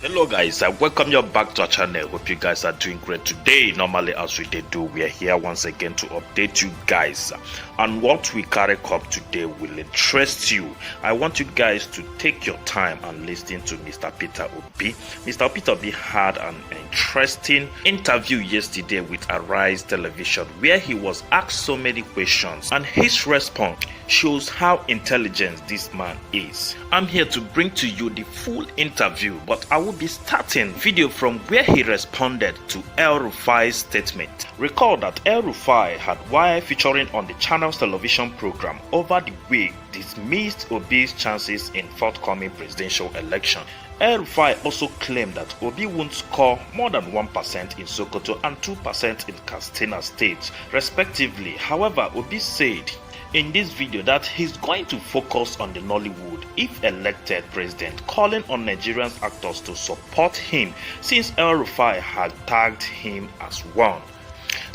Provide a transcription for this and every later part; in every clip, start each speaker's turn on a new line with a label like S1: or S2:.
S1: Hello guys, I welcome you back to our channel. Hope you guys are doing great today. Normally as we do, we are here once again to update you guys, and what we carry up today will interest you. I want you guys to take your time and listen to Mr. Peter Obi. Mr. Peter Obi had an interesting interview yesterday with Arise Television where he was asked so many questions, and his response shows how intelligent this man is. I'm here to bring to you the full interview, but I will be starting video from where he responded to El Rufai's statement. Recall that El Rufai had, while featuring on the channel's television program over the week, dismissed Obi's chances in forthcoming presidential election. El Rufai also claimed that Obi won't score more than 1% in Sokoto and 2% in Katsina State, respectively. However, Obi said in this video that he's going to focus on the Nollywood if elected president, calling on Nigerian actors to support him since El Rufai had tagged him as one.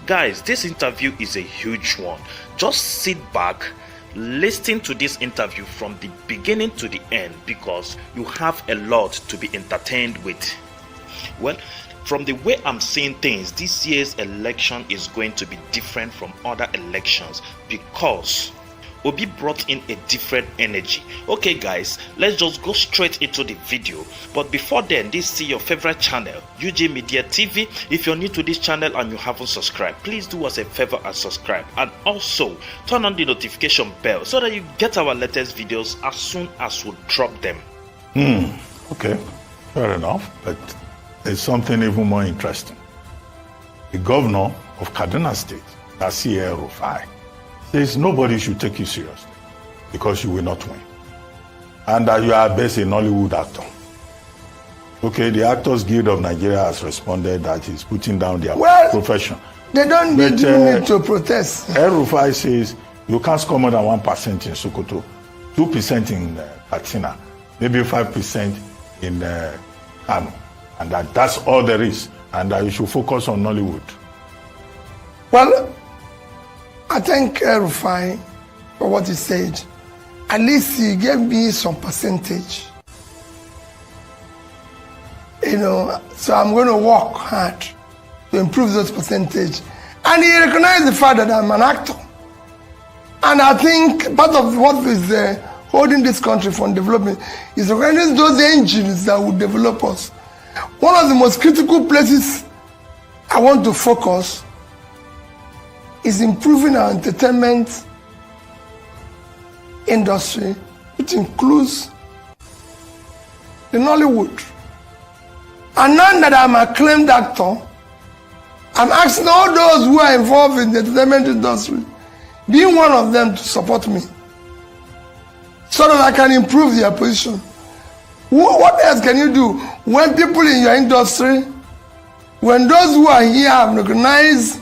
S1: Guys, this interview is a huge one. Just sit back, listen to this interview from the beginning to the end, because you have a lot to be entertained with. Well, from the way I'm seeing things, this year's election is going to be different from other elections because Obi brought in a different energy. Okay guys, let's just go straight into the video. But before then, this is your favorite channel, UJ Media TV. If you're new to this channel and you haven't subscribed, please do us a favor and subscribe, and also turn on the notification bell so that you get our latest videos as soon as we drop them.
S2: Okay, fair enough, but there's something even more interesting. The governor of Kaduna State, that's El Rufai, says nobody should take you seriously because you will not win, and that you are best a Nollywood actor. Okay, the Actors Guild of Nigeria has responded that he's putting down their profession.
S3: They don't need to protest.
S2: El Rufai says you can't score more than 1% in Sokoto, 2% in Katsina, maybe 5% in Kano, and that's all there is, and that you should focus on Nollywood.
S3: Well, I thank El Rufai for what he said. At least he gave me some percentage. So I'm going to work hard to improve those percentage. And he recognized the fact that I'm an actor. And I think part of what is holding this country from development is recognizing those engines that will develop us. One of the most critical places I want to focus is improving our entertainment industry, which includes the Nollywood. And now that I'm an acclaimed actor, I'm asking all those who are involved in the entertainment industry, being one of them, to support me so that I can improve their position. What else can you do when people in your industry, when those who are here have recognized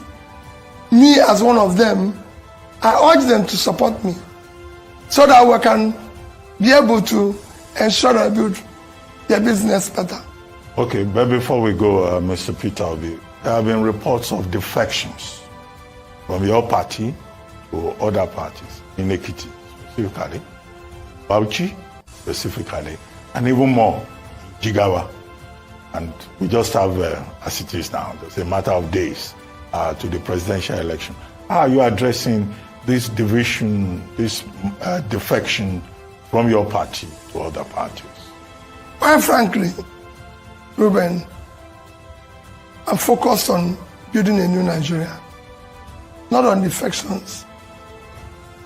S3: me as one of them, I urge them to support me so that we can be able to ensure that I build their business better.
S2: Okay, but before we go, Mr. Peter Obi, there have been reports of defections from your party to other parties in Ekiti, specifically, Bauchi, specifically, and even more, Jigawa. And we just have, as it is now, it's a matter of days to the presidential election. How are you addressing this division, this defection from your party to other parties?
S3: Quite frankly, Ruben, I'm focused on building a new Nigeria, not on defections.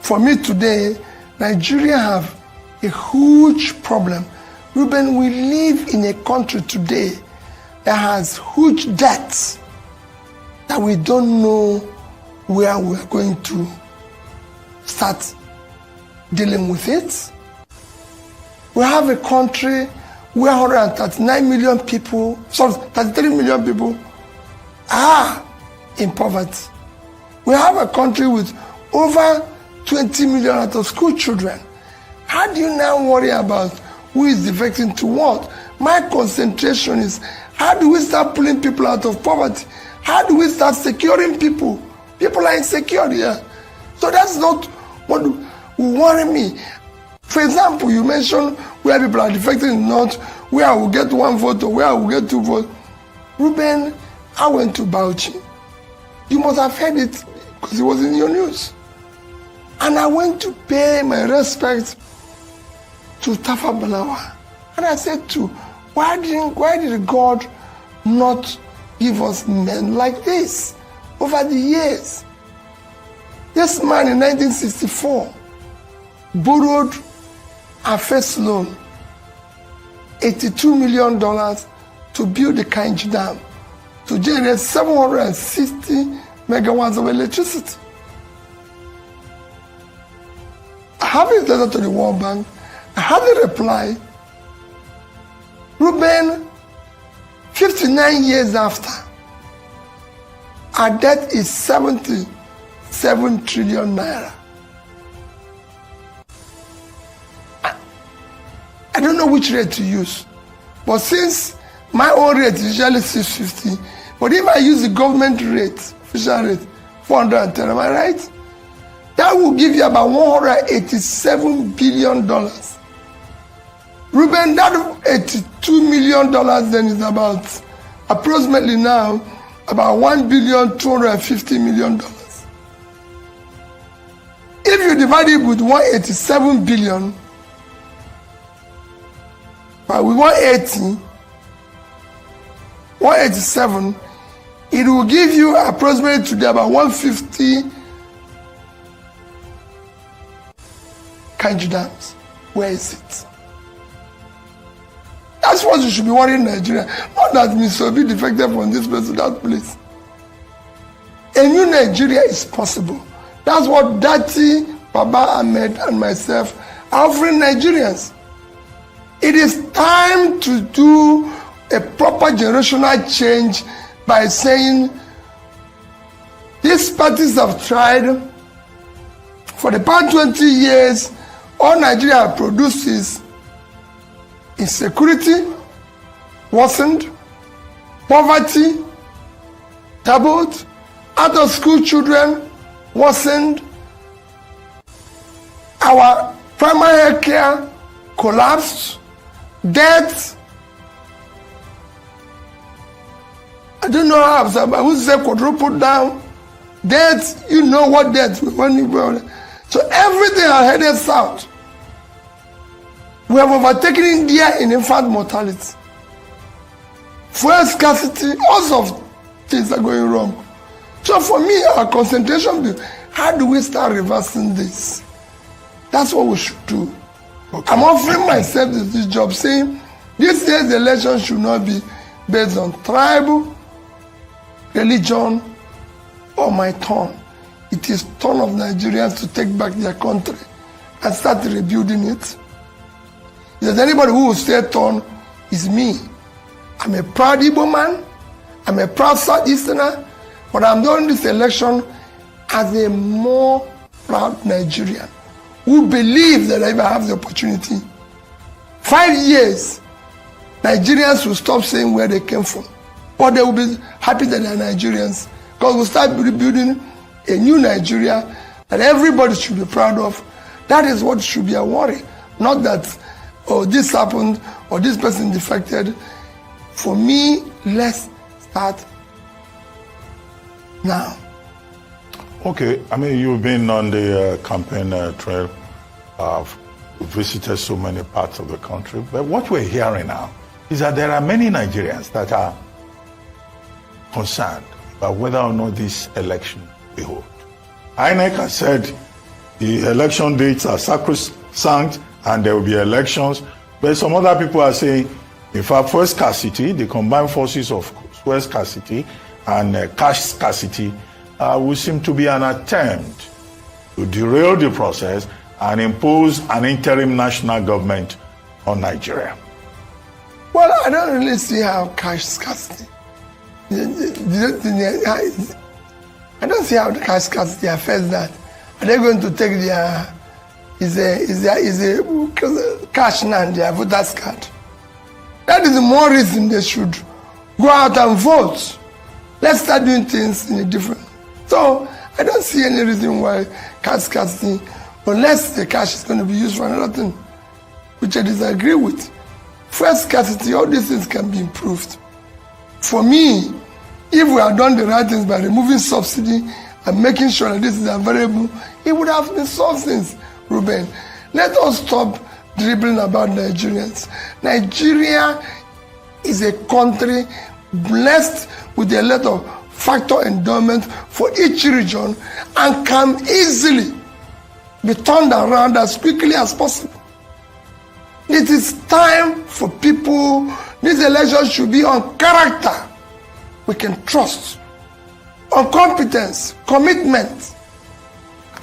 S3: For me today, Nigeria have a huge problem. Ruben, we live in a country today that has huge debts that we don't know where we're going to start dealing with it. We have a country where 139 million people, 33 million people are in poverty. We have a country with over 20 million out of school children. How do you now worry about who is defecting to what? My concentration is, how do we start pulling people out of poverty? How do we start securing people? People are insecure here. So that's not what will worry me. For example, you mentioned where people are defecting in the north, where I will get 1 vote or where I will get 2 votes. Ruben, I went to Bauchi. You must have heard it because it was in your news. And I went to pay my respects to Tafa Balewa. And I said why did God not give us men like this over the years? This man in 1964 borrowed a first loan, $82 million to build the Kainji Dam to generate 760 megawatts of electricity. I have a letter to the World Bank. I have a reply. Ruben, 59 years after, our debt is 77 trillion naira. I don't know which rate to use, but since my own rate is usually 650, but if I use the government rate, official rate, 410, am I right? That will give you about $187 billion. Ruben, that $82 million then is about approximately now about $1,250 million. If you divide it with 187 billion, but with 187, it will give you approximately today about 150 Kainji dams. Where is it? That's what you should be worrying in Nigeria. Not that Mr. Obi defected from this place to that place. A new Nigeria is possible. That's what Dati, Baba Ahmed, and myself are offering Nigerians. It is time to do a proper generational change by saying these parties have tried for the past 20 years. All Nigeria produces insecurity, worsened, poverty, doubled, out of school children, worsened, our primary health care collapsed, debt, I don't know how I would say quadrupled down, debt, you know what debt, so everything are headed south. We have overtaken India in infant mortality. Fuel scarcity, all sorts of things are going wrong. So for me, our concentration bill, how do we start reversing this? That's what we should do. Okay. I'm offering myself this job saying this year's election should not be based on tribal, religion, or my turn. It is turn of Nigerians to take back their country and start rebuilding it. If there's anybody who will say turn, it's me. I'm a proud Igbo man. I'm a proud Southeasterner. But I'm doing this election as a more proud Nigerian who believes that if I have the opportunity, 5 years, Nigerians will stop saying where they came from. But they will be happy that they're Nigerians because we'll start building a new Nigeria that everybody should be proud of. That is what should be a worry. Not that, oh, this happened or this person defected. For me, let's start now.
S2: Okay, I mean, you've been on the campaign trail, visited so many parts of the country, but what we're hearing now is that there are many Nigerians that are concerned about whether or not this election will hold. INEC has said the election dates are sacrosanct and there will be elections, but some other people are saying, in fact, fuel scarcity, the combined forces of fuel scarcity and cash scarcity will seem to be an attempt to derail the process and impose an interim national government on Nigeria.
S3: Well, I don't really see how cash scarcity. I don't see how the cash scarcity affects that. Are they going to take their cash now, their voter's card? That is the more reason they should go out and vote. Let's start doing things in a different. So I don't see any reason why cash scarcity, unless the cash is going to be used for another thing, which I disagree with. fuel scarcity, all these things can be improved. For me, if we had done the right things by removing subsidy and making sure that this is available, it would have been solved since, Ruben. Let us stop dribbling about Nigerians. Nigeria is a country blessed with a lot of factor endowment for each region and can easily be turned around as quickly as possible. It is time for people, this election should be on character we can trust, on competence, commitment,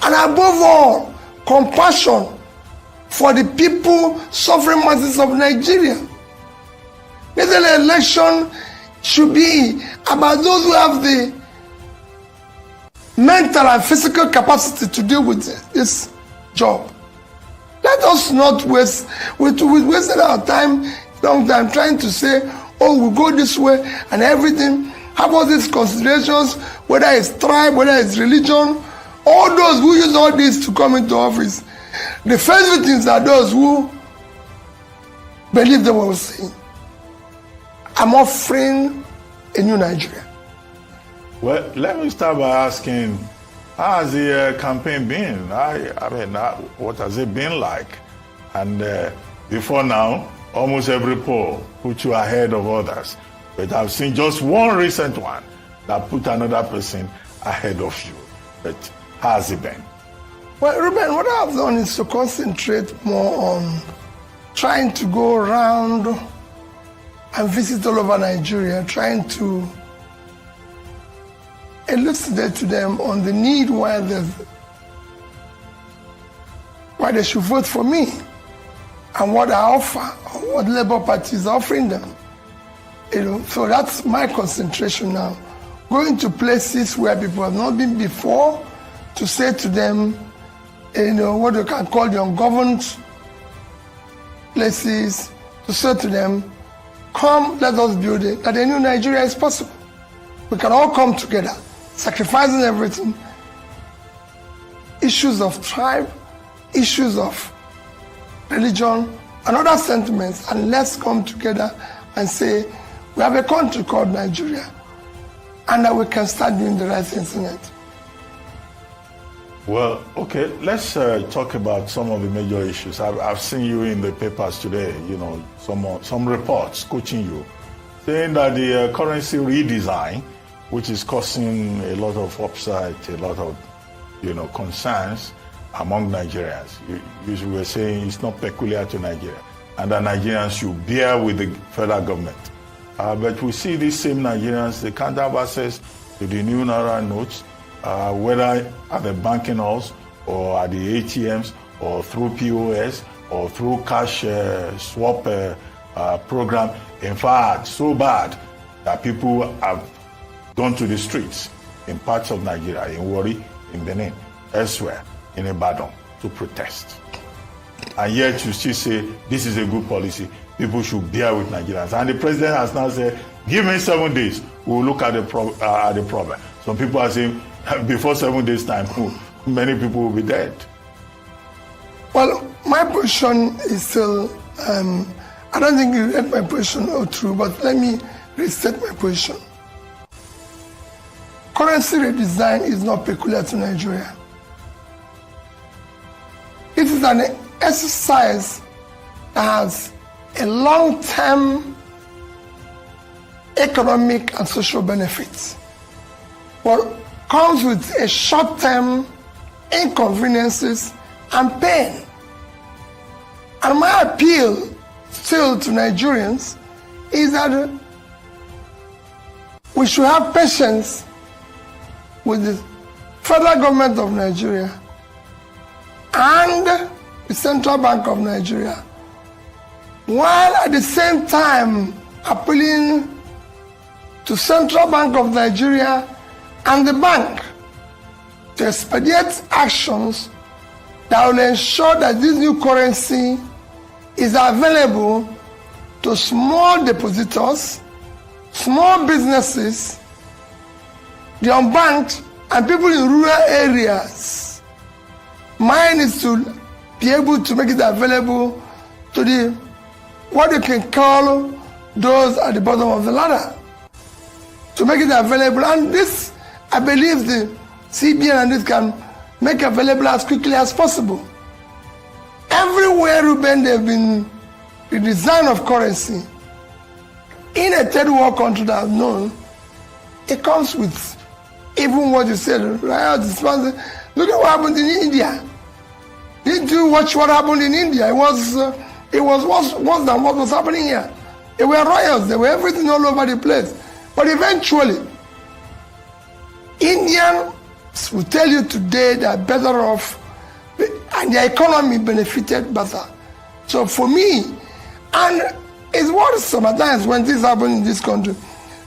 S3: and above all, compassion for the people suffering masses of Nigeria. This election should be about those who have the mental and physical capacity to deal with this job. Let us not waste, we wasted our time, long time trying to say, oh, we'll go this way and everything. How about these considerations, whether it's tribe, whether it's religion, all those who use all this to come into office. The first victims are those who believe they were saying. I'm offering a new Nigeria.
S2: Well, let me start by asking, how has the campaign been? I mean, what has it been like? And before now, almost every poll put you ahead of others. But I've seen just one recent one that put another person ahead of you. But how has it been?
S3: Well, Ruben, what I've done is to concentrate more on trying to go around and visit all over Nigeria, trying to elucidate to them on the need why they should vote for me and what I offer, or what Labour Party is offering them. So that's my concentration now. Going to places where people have not been before to say to them, what you can call the ungoverned places, to say to them, come, let us build it, that a new Nigeria is possible. We can all come together, sacrificing everything, issues of tribe, issues of religion, and other sentiments, and let's come together and say, we have a country called Nigeria, and that we can start doing the right things in it.
S2: Well, okay, let's talk about some of the major issues. I've seen you in the papers today, some reports coaching you, saying that the currency redesign, which is causing a lot of upset, a lot of, concerns among Nigerians. You were saying it's not peculiar to Nigeria, and that Nigerians should bear with the federal government. But we see these same Nigerians, they can't have access to the new Naira notes, whether at the banking halls or at the ATMs or through POS or through cash swap program. In fact, so bad that people have gone to the streets in parts of Nigeria, in Warri, in Benin, elsewhere, in Ibadan, to protest. And yet you still say this is a good policy. People should bear with Nigerians. And the president has now said, give me 7 days, we'll look at the problem. Some people are saying, before 7 days' time, many people will be dead.
S3: Well, my position is still, I don't think you read my position all through, but let me restate my position. Currency redesign is not peculiar to Nigeria. It is an exercise that has a long-term economic and social benefits, but comes with a short-term inconveniences and pain. And my appeal still to Nigerians is that we should have patience with the federal government of Nigeria and the Central Bank of Nigeria, while at the same time appealing to Central Bank of Nigeria and the bank to expedite actions that will ensure that this new currency is available to small depositors, small businesses, the unbanked, and people in rural areas. Mine is to be able to make it available to the what you can call those at the bottom of the ladder to make it available. And this, I believe the CBN and this can make available as quickly as possible. Everywhere, Ruben, they've been the design of currency in a third world country that I've known, it comes with even what you said, right? Look at what happened in India. Did you watch what happened in India? It was worse than what was happening here. There were riots, there were everything all over the place. But eventually, Indians will tell you today they are better off and their economy benefited better. So for me, and it's worrisome sometimes when this happens in this country.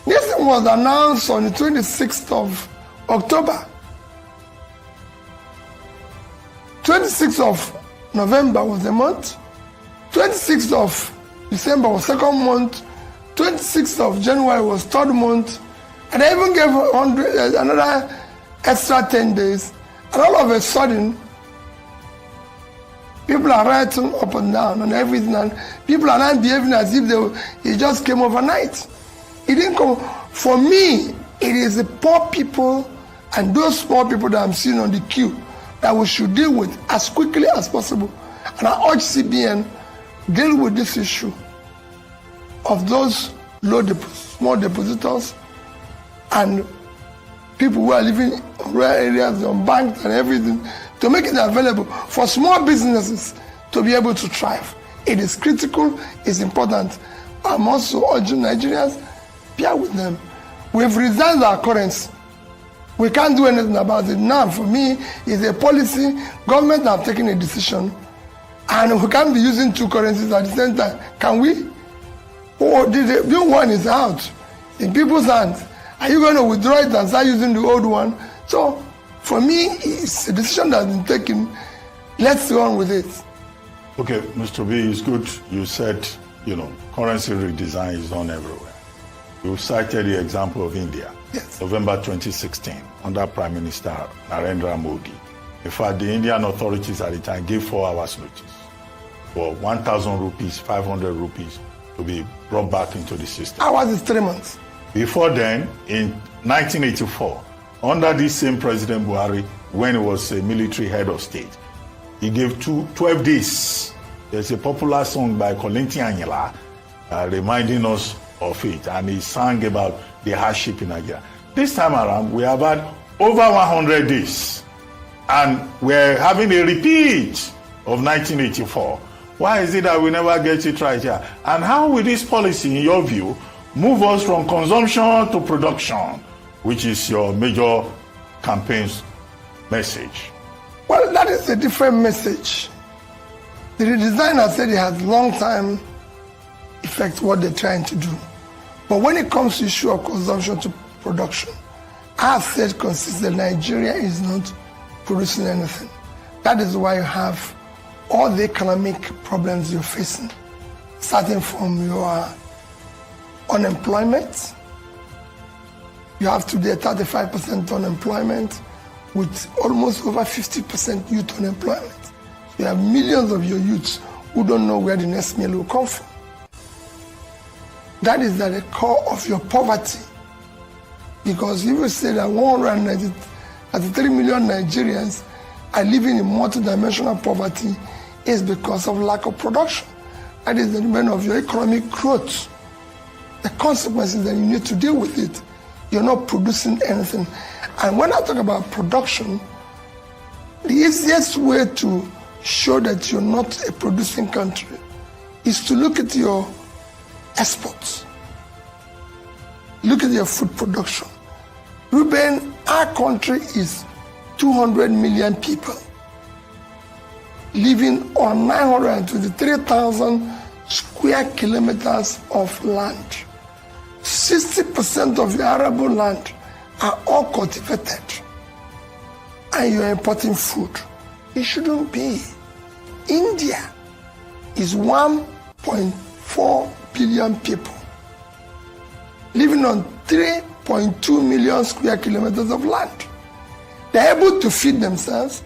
S3: This thing was announced on the 26th of October. 26th of November was the month. 26th of December was second month. 26th of January was third month. And I even gave another extra 10 days. And all of a sudden, people are writing up and down and everything, and people are not behaving as if it just came overnight. It didn't come. For me, it is the poor people and those poor people that I'm seeing on the queue that we should deal with as quickly as possible. And I urge CBN, deal with this issue of those small depositors and people who are living in rural areas, on banks and everything, to make it available for small businesses to be able to thrive. It is critical, it's important. I'm also urging Nigerians, bear with them. We've resigned our currency. We can't do anything about it. Now, for me, it's a policy. Government have taken a decision, and we can't be using two currencies at the same time. Can we? Or the new one is out in people's hands. Are you going to withdraw it and start using the old one? So, for me, it's a decision that's been taken. Let's go on with it.
S2: Okay, Mr. B, it's good you said, currency redesign is done everywhere. You cited the example of India.
S3: Yes.
S2: November 2016, under Prime Minister Narendra Modi. In fact, the Indian authorities at the time gave 4 hours notice for 1,000 rupees, 500 rupees to be brought back into the system.
S3: Ours is 3 months.
S2: Before then, in 1984, under this same President Buhari, when he was a military head of state, he gave 12 days. There's a popular song by Kolinti Anyala reminding us of it, and he sang about the hardship in Nigeria. This time around, we have had over 100 days, and we're having a repeat of 1984. Why is it that we never get it right here? And how will this policy, in your view, move us from consumption to production, which is your major campaign's message?
S3: Well, that is a different message. The redesigner said it has long-time effect what they're trying to do. But when it comes to issue of consumption to production, I have said consistently Nigeria is not producing anything. That is why you have all the economic problems you're facing, starting from your unemployment. You have today 35% unemployment with almost over 50% youth unemployment. So you have millions of your youths who don't know where the next meal will come from. That is at the core of your poverty. Because if you say that 193 million Nigerians are living in multidimensional poverty, is because of lack of production. That is the demand of your economic growth. The consequences that you need to deal with it. You're not producing anything. And when I talk about production, the easiest way to show that you're not a producing country is to look at your exports. Look at your food production. Ruben, our country is 200 million people living on 923,000 square kilometers of land. 60% of the arable land are all cultivated. And you're importing food. It shouldn't be. India is 1.4 billion people living on 3.2 million square kilometers of land. They're able to feed themselves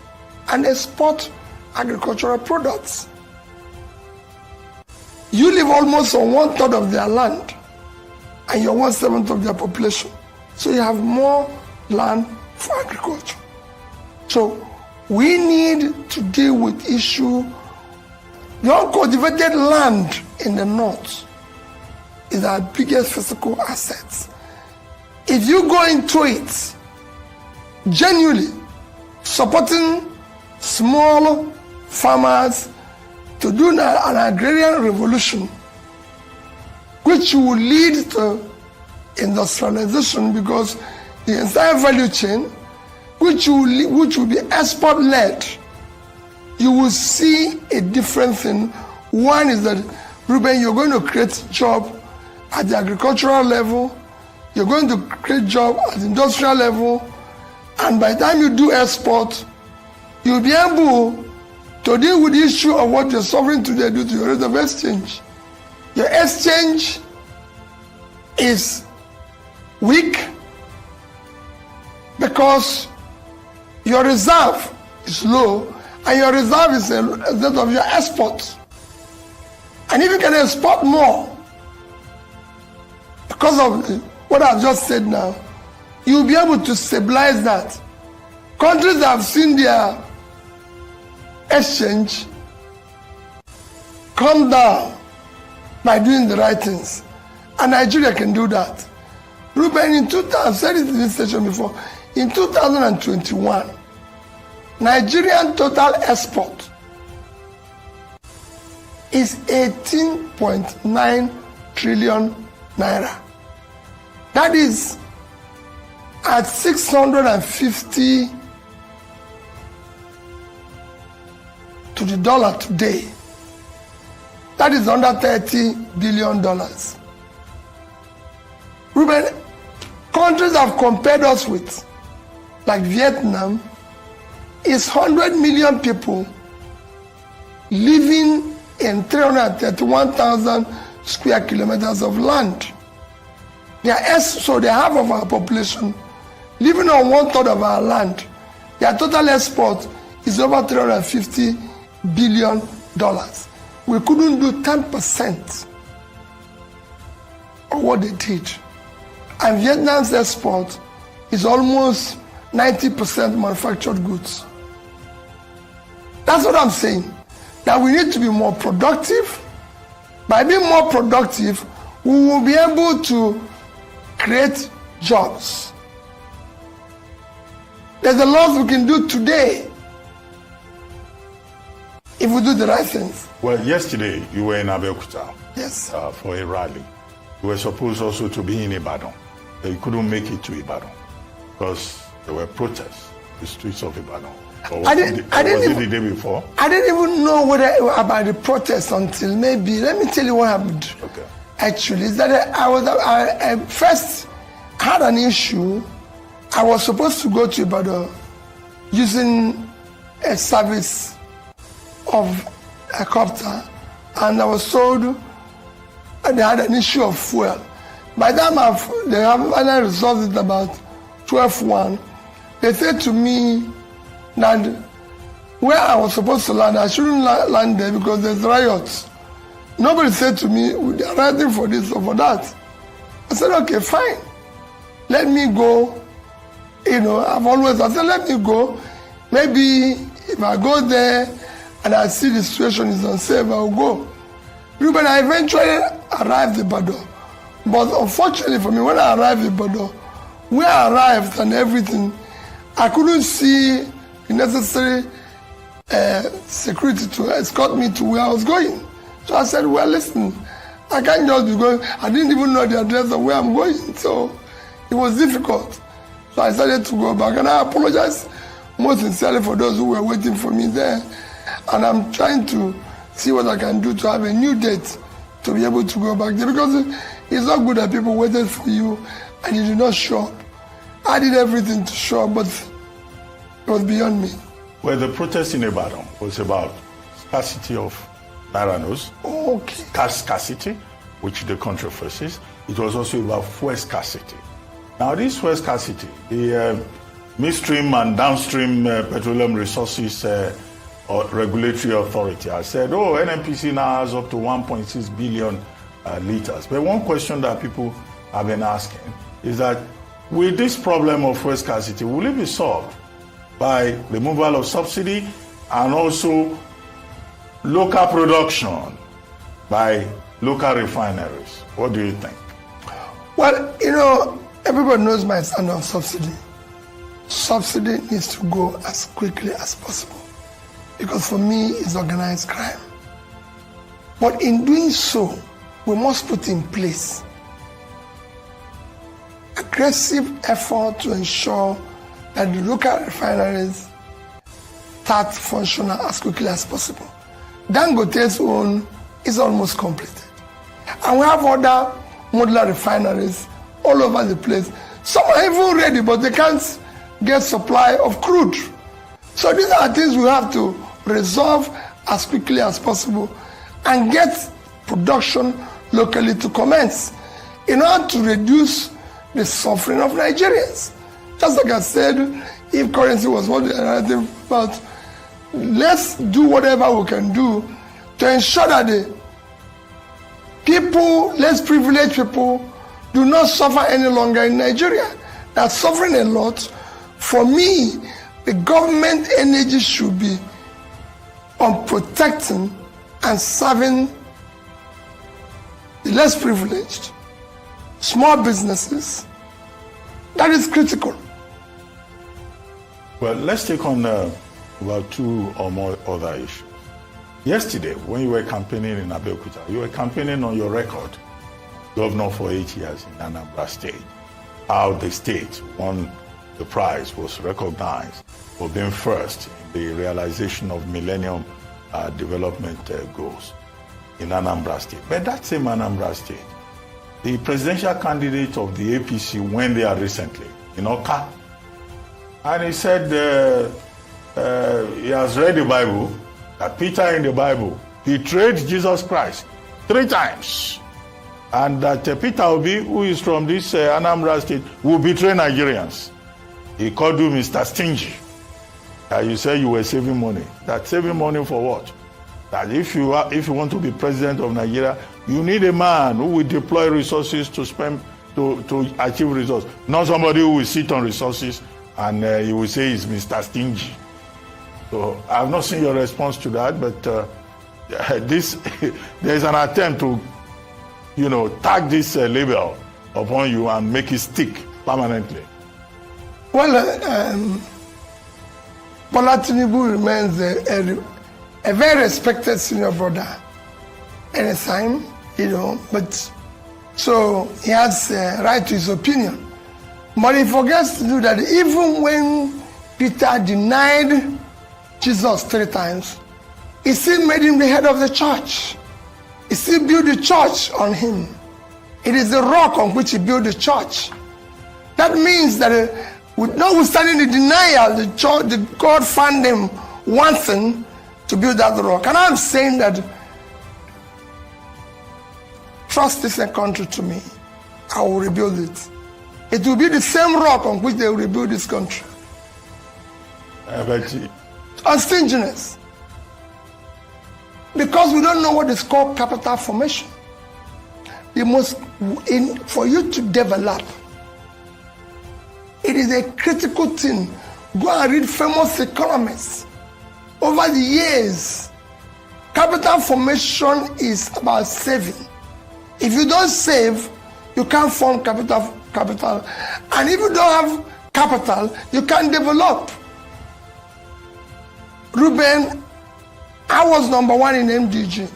S3: and export agricultural products. You live almost on 1/3 of their land, and you're 1/7 of their population. So you have more land for agriculture. So we need to deal with issue. The uncultivated land in the north is our biggest physical assets. If you go into it genuinely supporting small farmers to do an agrarian revolution, which will lead to industrialization, because the entire value chain, which will be export-led, you will see a different thing. One is that, Ruben, you're going to create job at the agricultural level, you're going to create job at the industrial level, and by the time you do export, you'll be able to deal with the issue of what you're suffering today due to your rate of exchange. Your exchange is weak because your reserve is low, and your reserve is a result of your export. And if you can export more, because of what I've just said now, you'll be able to stabilize that. Countries that have seen their exchange come down by doing the right things, and Nigeria can do that. Ruben, in 2000, I've said it in this session before, in 2021, Nigerian total export is 18.9 trillion naira. That is at 650 to the dollar today. That is under $30 billion. Ruben, countries have compared us with, like Vietnam, is 100 million people living in 331,000 square kilometers of land. So they half of our population living on 1/3 of our land. Their total export is over $350 billion. We couldn't do 10% of what they did. And Vietnam's export is almost 90% manufactured goods. That's what I'm saying. That we need to be more productive. By being more productive, we will be able to create jobs. There's a lot we can do today if we do the right things.
S2: Well, yesterday you were in Abeokuta.
S3: Yes.
S2: For a rally. You were supposed also to be in Ibadan. You couldn't make it to Ibadan because there were protests in the streets of Ibadan. Was it the day before? I didn't
S3: even know about the protests until maybe, let me tell you what happened.
S2: Okay.
S3: Actually, is that I first had an issue. I was supposed to go to Ibadan using a service of a copter, and I was told they had an issue of fuel. By the time they have finally resolved it about 12:01, they said to me that where I was supposed to land, I shouldn't land there because there's riots. Nobody said to me, they're writing for this or for that. I said, okay, fine. Let me go. I said, let me go. Maybe if I go there and I see the situation is unsafe, I'll go. But I eventually arrived in Ibadan. But unfortunately for me, when I arrived in Ibadan, where I arrived and everything, I couldn't see the necessary security to escort me to where I was going. So I said, well, listen, I can't just be going. I didn't even know the address of where I'm going. So it was difficult. So I started to go back, and I apologize most sincerely for those who were waiting for me there. And I'm trying to see what I can do to have a new date to be able to go back there, because it's not good that people waited for you and you did not show up. I did everything to show up, but it was beyond me.
S2: Well, the protest in Ibadan was about scarcity of naira notes.
S3: Okay.
S2: Cash scarcity, which the country faces. It was also about fuel scarcity. Now, this fuel scarcity, the midstream and downstream petroleum resources regulatory authority has said, oh, NNPC now has up to 1.6 billion liters. But one question that people have been asking is that with this problem of fuel scarcity, will it be solved by removal of subsidy and also local production by local refineries? What do you think?
S3: Well, you know, everybody knows my stand on subsidy. Subsidy needs to go as quickly as possible because for me it's organized crime. But in doing so, we must put in place aggressive effort to ensure that the local refineries start functional as quickly as possible. Dangote's own is almost completed. And we have other modular refineries all over the place. Some are even ready, but they can't get supply of crude. So these are things we have to resolve as quickly as possible and get production locally to commence in order to reduce the suffering of Nigerians. Just like I said, if currency was what the narrative about, let's do whatever we can do to ensure that the people, less privileged people, do not suffer any longer in Nigeria. They're suffering a lot. For me, the government energy should be on protecting and serving the less privileged, small businesses. That is critical.
S2: Well, let's take on about two or more other issues. Yesterday, when you were campaigning in Abeokuta, you were campaigning on your record, governor for 8 years in Anambra State. How the state won the prize, was recognized for being first in the realization of Millennium Development Goals in Anambra State. But that same Anambra State, the presidential candidate of the APC went there recently in Oka, and he said he has read the Bible, that Peter in the Bible betrayed Jesus Christ 3 times, and that Peter Obi, who is from this Anambra State, will betray Nigerians. He called you Mr. Stingy. You said you were saving money. That saving money for what? That if you want to be president of Nigeria, you need a man who will deploy resources to spend to achieve results, not somebody who will sit on resources and you will say he's Mr. Stingy. So I've not seen your response to that, but there's an attempt to, tag this label upon you and make it stick permanently.
S3: Well, Bola Tinubu remains a very respected senior brother anytime, but so he has a right to his opinion. But he forgets to do that even when Peter denied Jesus 3 times, he still made him the head of the church. He still built the church on him. It is the rock on which he built the church. That means that notwithstanding the denial, the God found him wanting to build that rock. And I'm saying that trust this country to me. I will rebuild it. It will be the same rock on which they will rebuild this country. On stinginess. Because we don't know what is called capital formation. For you to develop, it is a critical thing. Go and read famous economists. Over the years, capital formation is about saving. If you don't save, you can't form capital. And if you don't have capital, you can't develop. Ruben, I was #1 in MDG,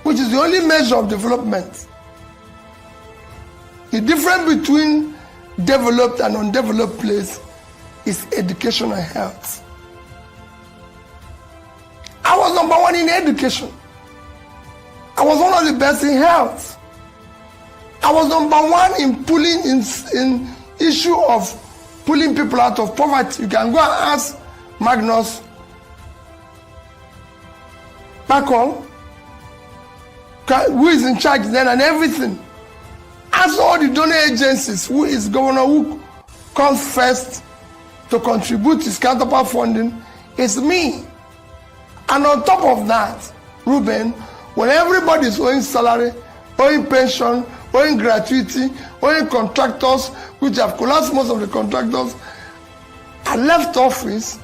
S3: which is the only measure of development. The difference between developed and undeveloped place is education and health. I was #1 in education. I was one of the best in health. I was #1 in pulling in issue of pulling people out of poverty. You can go and ask Magnus Bacall, who is in charge then and everything. Ask all the donor agencies who is governor who comes first to contribute his counterpart funding. It's me. And on top of that, Ruben, when everybody is owing salary, owing pension, owing gratuity, owing contractors, which have collapsed, most of the contractors are left office,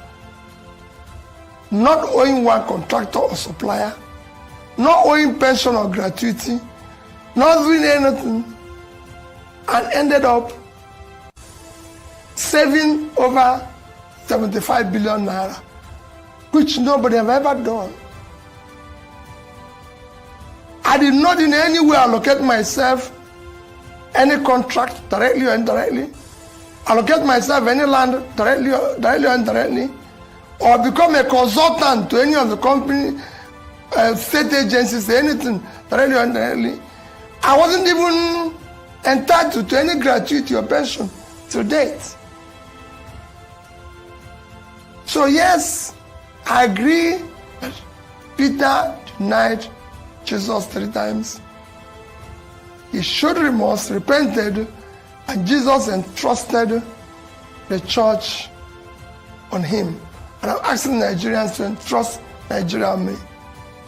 S3: not owing one contractor or supplier, not owing pension or gratuity, not doing anything, and ended up saving over 75 billion naira, which nobody have ever done. I did not in any way allocate myself any contract directly or indirectly, allocate myself any land directly or indirectly, or become a consultant to any of the company, state agencies, anything directly or indirectly. I wasn't even entitled to any gratuity or pension to date. So yes, I agree that Peter denied Jesus 3 times. He showed remorse, repented, and Jesus entrusted the church on him. And I'm asking Nigerians to entrust Nigeria on me.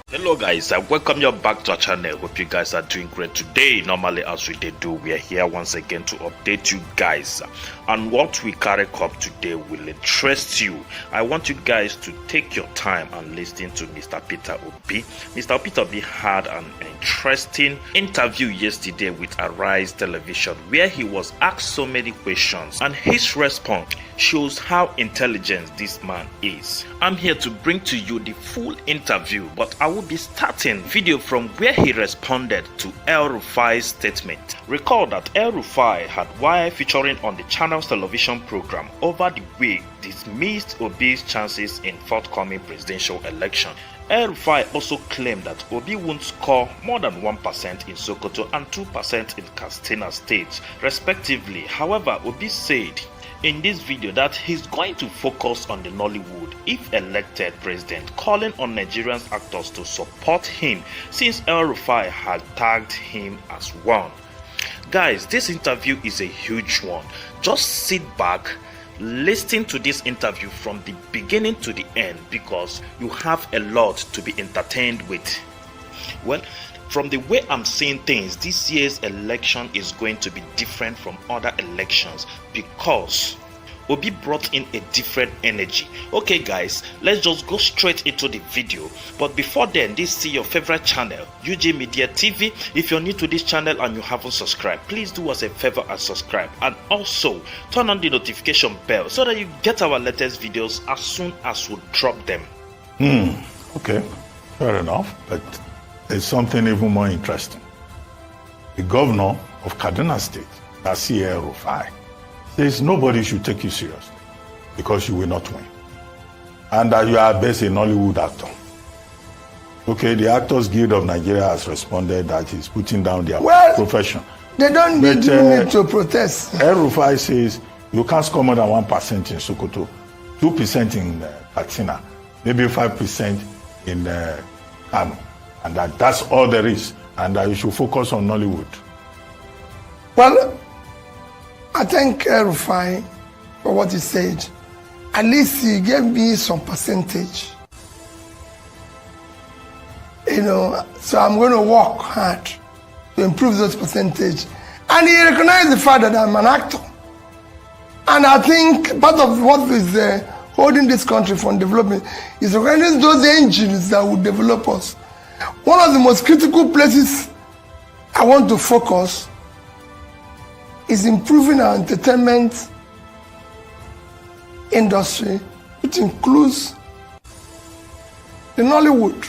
S1: Hello guys, I welcome you back to our channel. Hope you guys are doing great today. Normally as we do, we are here once again to update you guys, and what we carry up today will interest you. I want you guys to take your time and listen to Mr. Peter Obi. Mr. Peter Obi had an interesting interview yesterday with Arise Television where he was asked so many questions, and his response shows how intelligent this man is. I'm here to bring to you the full interview, but I will be starting video from where he responded to El Rufai's statement. Recall that El Rufai had, while featuring on the channel's television program over the week, dismissed Obi's chances in forthcoming presidential election. El Rufai also claimed that Obi won't score more than 1% in Sokoto and 2% in Katsina State, respectively. However, Obi said in this video that he's going to focus on the Nollywood if elected president, calling on Nigerian actors to support him since El Rufai had tagged him as one. Guys, this interview is a huge one. Just sit back, listen to this interview from the beginning to the end, because you have a lot to be entertained with. Well, from the way I'm seeing things, this year's election is going to be different from other elections because Obi brought in a different energy. Okay guys, let's just go straight into the video. But before then, this is your favorite channel, UJ Media TV. If you're new to this channel and you haven't subscribed, please do us a favor and subscribe, and also turn on the notification bell so that you get our latest videos as soon as we drop them.
S2: Okay, fair enough, but there's something even more interesting. The governor of Kaduna State, that's El Rufai, says nobody should take you seriously because you will not win, and that you are basically a Nollywood actor. Okay, the Actors Guild of Nigeria has responded that he's putting down their profession.
S3: They don't need to protest.
S2: El Rufai says you can't score more than 1% in Sokoto, 2% in Katsina, maybe 5% in Kano, and that's all there is, and that you should focus on Nollywood.
S3: Well, I thank El Rufai for what he said. At least he gave me some percentage. You know, so I'm going to work hard to improve those percentage. And he recognized the fact that I'm an actor. And I think part of what is holding this country from development is recognizing those engines that will develop us. One of the most critical places I want to focus is improving our entertainment industry, which includes the Nollywood.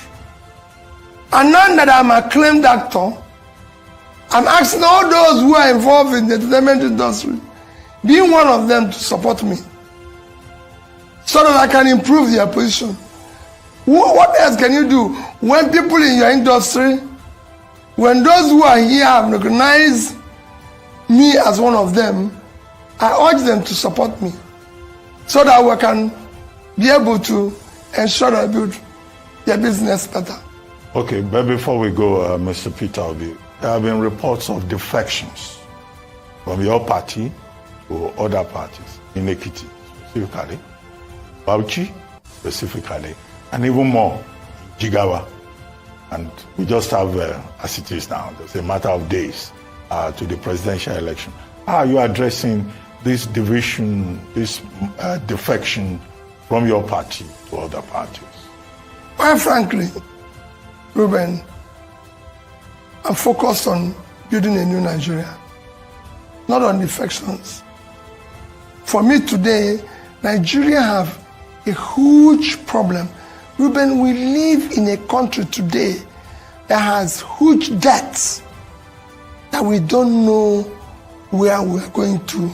S3: And now that I'm a acclaimed actor, I'm asking all those who are involved in the entertainment industry, being one of them, to support me so that I can improve their position. What else can you do when people in your industry, when those who are here have recognized me as one of them, I urge them to support me so that we can be able to ensure that I build their business better.
S2: Okay, but before we go, Mr. Peter Obi, there have been reports of defections from your party to other parties in Ekiti, specifically, Bauchi, specifically, and even more Jigawa. And we just have, as it is now, it's a matter of days to the presidential election. How are you addressing this division, this defection from your party to other parties?
S3: Quite frankly, Ruben, I'm focused on building a new Nigeria, not on defections. For me today, Nigeria have a huge problem. Ruben, we live in a country today that has huge debts that we don't know where we're going to